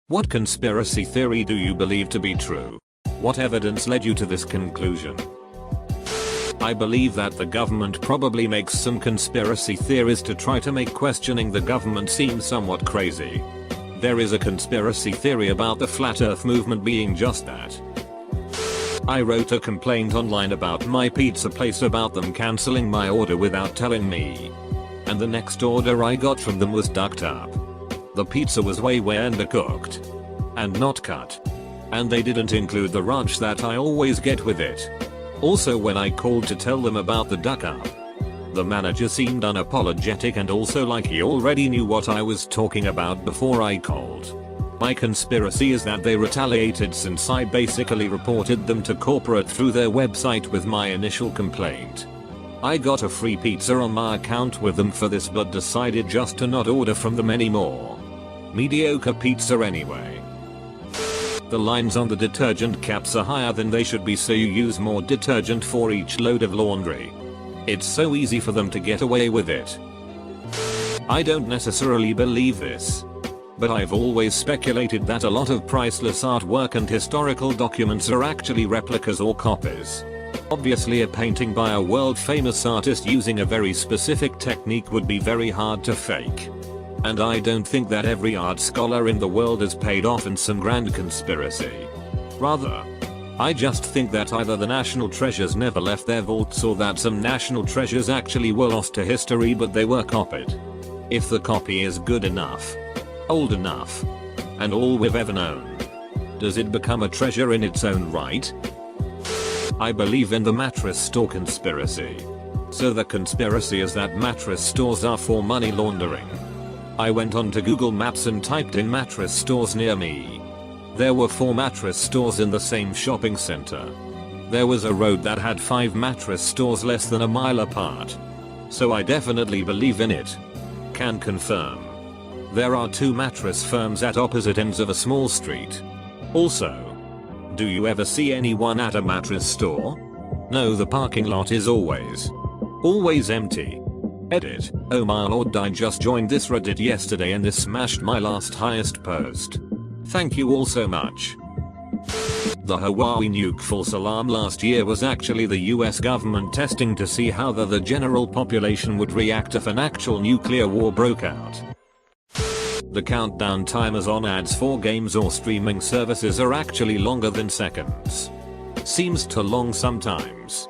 What conspiracy theory do you believe to be true? What evidence led you to this conclusion? I believe that the government probably makes some conspiracy theories to try to make questioning the government seem somewhat crazy. There is a conspiracy theory about the flat earth movement being just that. I wrote a complaint online about my pizza place about them cancelling my order without telling me. And the next order I got from them was ducked up. The pizza was way undercooked. And not cut. And they didn't include the ranch that I always get with it. Also, when I called to tell them about the duck up, the manager seemed unapologetic and also like he already knew what I was talking about before I called. My conspiracy is that they retaliated since I basically reported them to corporate through their website with my initial complaint. I got a free pizza on my account with them for this but decided just to not order from them anymore. Mediocre pizza anyway. The lines on the detergent caps are higher than they should be, so you use more detergent for each load of laundry. It's so easy for them to get away with it. I don't necessarily believe this, but I've always speculated that a lot of priceless artwork and historical documents are actually replicas or copies. Obviously, a painting by a world famous artist using a very specific technique would be very hard to fake. And I don't think that every art scholar in the world is paid off in some grand conspiracy. Rather, I just think that either the national treasures never left their vaults or that some national treasures actually were lost to history but they were copied. If the copy is good enough, old enough, and all we've ever known, does it become a treasure in its own right? I believe in the mattress store conspiracy. So the conspiracy is that mattress stores are for money laundering. I went onto Google Maps and typed in mattress stores near me. There were 4 mattress stores in the same shopping center. There was a road that had 5 mattress stores less than a mile apart. So I definitely believe in it. Can confirm. There are 2 mattress firms at opposite ends of a small street. Also, do you ever see anyone at a mattress store? No, the parking lot is always empty. Edit. Oh my lord, I just joined this Reddit yesterday and this smashed my last highest post. Thank you all so much. The Hawaii nuke false alarm last year was actually the US government testing to see how the general population would react if an actual nuclear war broke out. The countdown timers on ads for games or streaming services are actually longer than seconds. Seems too long sometimes.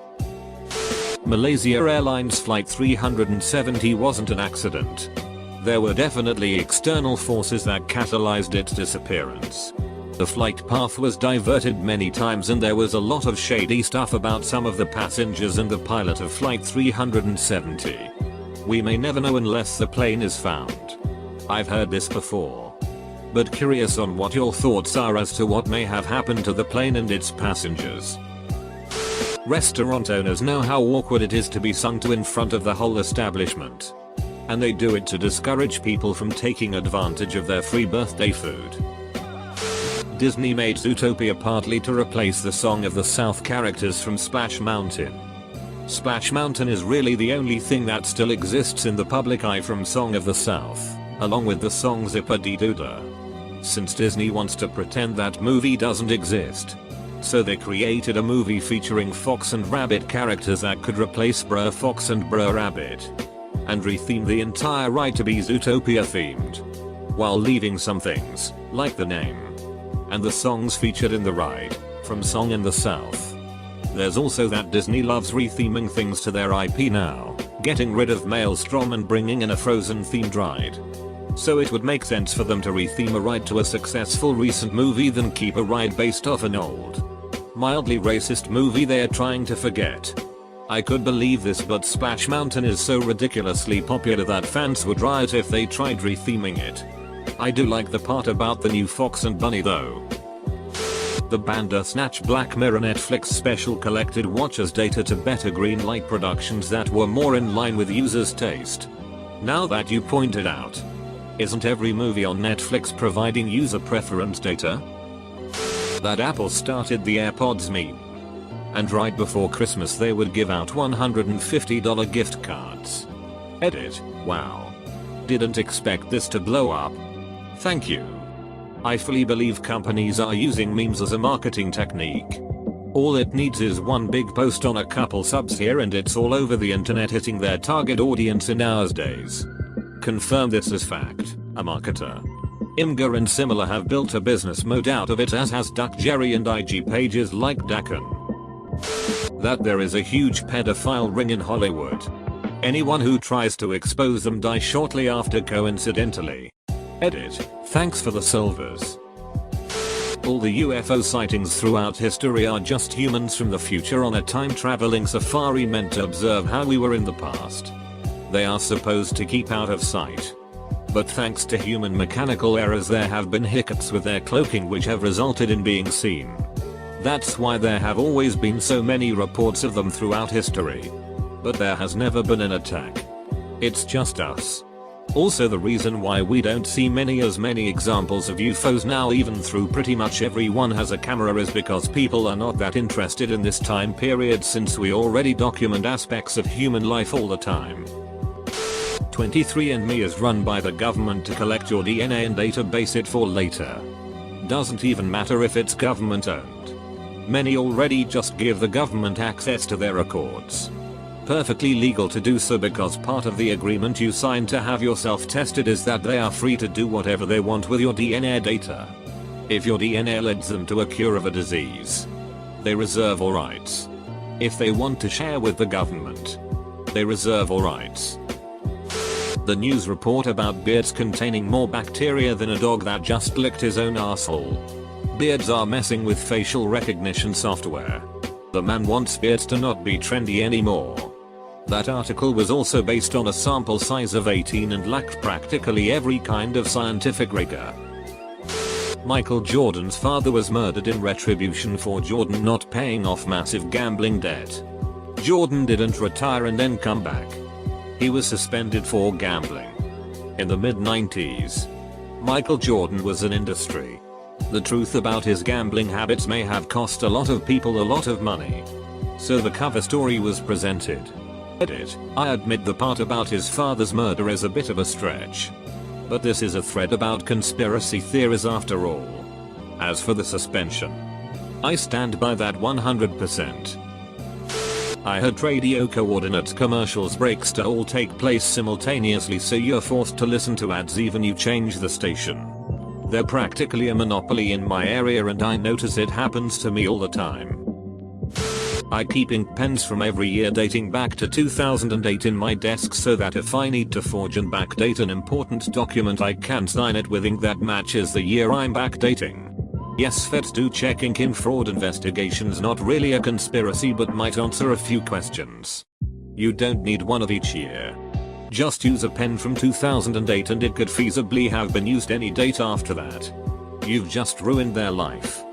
Malaysia Airlines Flight 370 wasn't an accident. There were definitely external forces that catalyzed its disappearance. The flight path was diverted many times and there was a lot of shady stuff about some of the passengers and the pilot of Flight 370. We may never know unless the plane is found. I've heard this before. But curious on what your thoughts are as to what may have happened to the plane and its passengers. Restaurant owners know how awkward it is to be sung to in front of the whole establishment. And they do it to discourage people from taking advantage of their free birthday food. Disney made Zootopia partly to replace the Song of the South characters from Splash Mountain. Splash Mountain is really the only thing that still exists in the public eye from Song of the South, along with the song Zipper-dee-Doo-Dah. Since Disney wants to pretend that movie doesn't exist, so they created a movie featuring Fox and Rabbit characters that could replace Brr Fox and Brr Rabbit. And retheme the entire ride to be Zootopia themed. While leaving some things, like the name and the songs featured in the ride, from Song in the South. There's also that Disney loves retheming things to their IP now, getting rid of Maelstrom and bringing in a Frozen themed ride. So it would make sense for them to retheme a ride to a successful recent movie than keep a ride based off an old, mildly racist movie they're trying to forget. I could believe this, but Splash Mountain is so ridiculously popular that fans would riot if they tried retheming it. I do like the part about the new Fox and Bunny though. The Bandersnatch Black Mirror Netflix special collected watchers data to better greenlight productions that were more in line with users' taste. Now that you pointed out, isn't every movie on Netflix providing user preference data? That Apple started the AirPods meme. And right before Christmas they would give out $150 gift cards. Edit. Wow. Didn't expect this to blow up. Thank you. I fully believe companies are using memes as a marketing technique. All it needs is one big post on a couple subs here and it's all over the internet hitting their target audience in hours days. Confirm this as fact, a marketer. Imgur and similar have built a business mode out of it, as has Duck Jerry and IG pages like Dakin. That there is a huge pedophile ring in Hollywood. Anyone who tries to expose them dies shortly after, coincidentally. Edit. Thanks for the silvers. All the UFO sightings throughout history are just humans from the future on a time-traveling safari meant to observe how we were in the past. They are supposed to keep out of sight. But thanks to human mechanical errors there have been hiccups with their cloaking which have resulted in being seen. That's why there have always been so many reports of them throughout history. But there has never been an attack. It's just us. Also the reason why we don't see many examples of UFOs now, even through pretty much everyone has a camera, is because people are not that interested in this time period, since we already document aspects of human life all the time. 23andMe is run by the government to collect your DNA and database it for later. Doesn't even matter if it's government owned. Many already just give the government access to their records. Perfectly legal to do so, because part of the agreement you sign to have yourself tested is that they are free to do whatever they want with your DNA data. If your DNA leads them to a cure of a disease, they reserve all rights. If they want to share with the government, they reserve all rights. The news report about beards containing more bacteria than a dog that just licked his own asshole. Beards are messing with facial recognition software. The man wants beards to not be trendy anymore. That article was also based on a sample size of 18 and lacked practically every kind of scientific rigor. Michael Jordan's father was murdered in retribution for Jordan not paying off massive gambling debt. Jordan didn't retire and then come back. He was suspended for gambling. In the mid-90s, Michael Jordan was an industry. The truth about his gambling habits may have cost a lot of people a lot of money. So the cover story was presented. Edit. I admit the part about his father's murder is a bit of a stretch. But this is a thread about conspiracy theories after all. As for the suspension, I stand by that 100%. I heard radio coordinates commercials breaks to all take place simultaneously, so you're forced to listen to ads even you change the station. They're practically a monopoly in my area and I notice it happens to me all the time. I keep ink pens from every year dating back to 2008 in my desk so that if I need to forge and backdate an important document I can sign it with ink that matches the year I'm backdating. Yes, feds do check ink in fraud investigations, not really a conspiracy but might answer a few questions. You don't need one of each year. Just use a pen from 2008 and it could feasibly have been used any date after that. You've just ruined their life.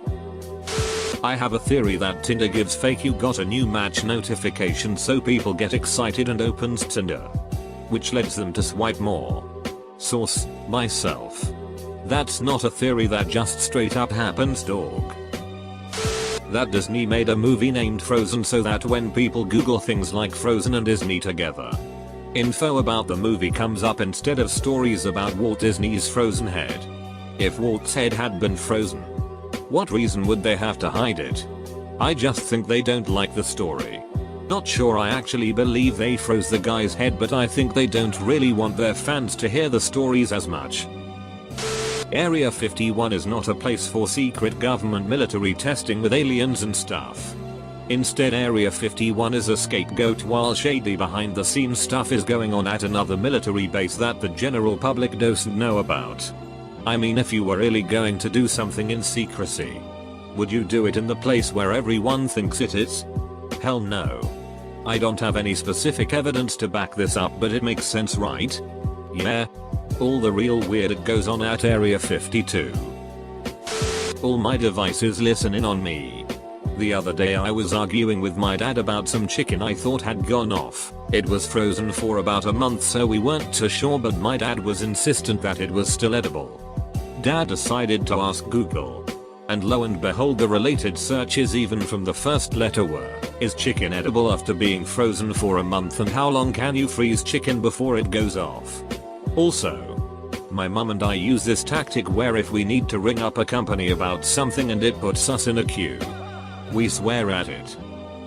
I have a theory that Tinder gives fake "you got a new match" notification so people get excited and opens Tinder, which leads them to swipe more. Source: myself. That's not a theory, that just straight up happens, dog. That Disney made a movie named Frozen so that when people Google things like Frozen and Disney together, info about the movie comes up instead of stories about Walt Disney's frozen head. If Walt's head had been frozen, what reason would they have to hide it? I just think they don't like the story. Not sure I actually believe they froze the guy's head, but I think they don't really want their fans to hear the stories as much. Area 51 is not a place for secret government military testing with aliens and stuff. Instead, Area 51 is a scapegoat while shady behind the scenes stuff is going on at another military base that the general public doesn't know about. I mean, if you were really going to do something in secrecy, would you do it in the place where everyone thinks it is? Hell no. I don't have any specific evidence to back this up, but it makes sense, right? Yeah. All the real weird goes on at Area 52. All my devices listen in on me. The other day I was arguing with my dad about some chicken I thought had gone off. It was frozen for about a month so we weren't too sure, but my dad was insistent that it was still edible. Dad decided to ask Google. And lo and behold, the related searches even from the first letter were, is chicken edible after being frozen for a month, and how long can you freeze chicken before it goes off? Also, My mum and I use this tactic where if we need to ring up a company about something and it puts us in a queue, we swear at it.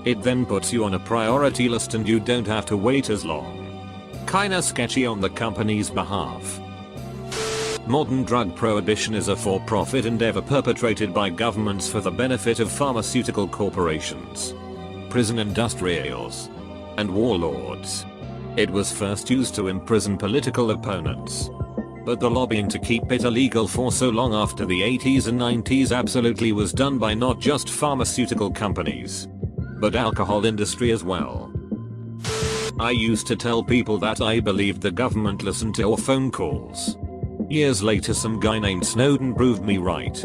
It then puts you on a priority list and you don't have to wait as long. Kinda sketchy on the company's behalf. Modern drug prohibition is a for-profit endeavor perpetrated by governments for the benefit of pharmaceutical corporations, prison industrials, and warlords. It was first used to imprison political opponents. But the lobbying to keep it illegal for so long after the 80s and 90s absolutely was done by not just pharmaceutical companies, but alcohol industry as well. I used to tell people that I believed the government listened to our phone calls. Years later some guy named Snowden proved me right.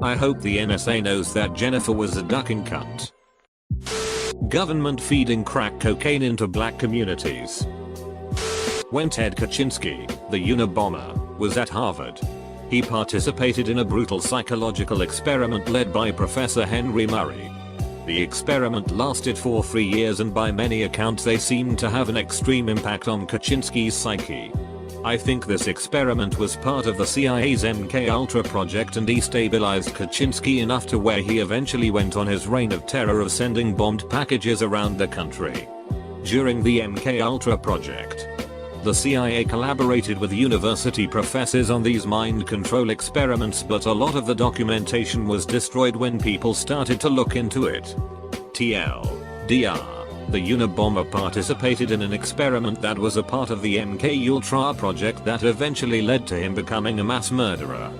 I hope the NSA knows that Jennifer was a ducking cunt. Government feeding crack cocaine into black communities. When Ted Kaczynski, the Unabomber, was at Harvard, he participated in a brutal psychological experiment led by Professor Henry Murray. The experiment lasted for 3 years and by many accounts they seemed to have an extreme impact on Kaczynski's psyche. I think this experiment was part of the CIA's MKUltra project and destabilized Kaczynski enough to where he eventually went on his reign of terror of sending bombed packages around the country. During the MKUltra project, the CIA collaborated with university professors on these mind control experiments, but a lot of the documentation was destroyed when people started to look into it. TLDR. The Unabomber participated in an experiment that was a part of the MKUltra project that eventually led to him becoming a mass murderer.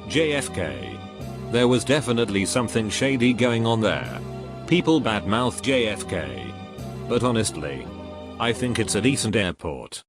JFK. There was definitely something shady going on there. People badmouth JFK. But honestly, I think it's a decent airport.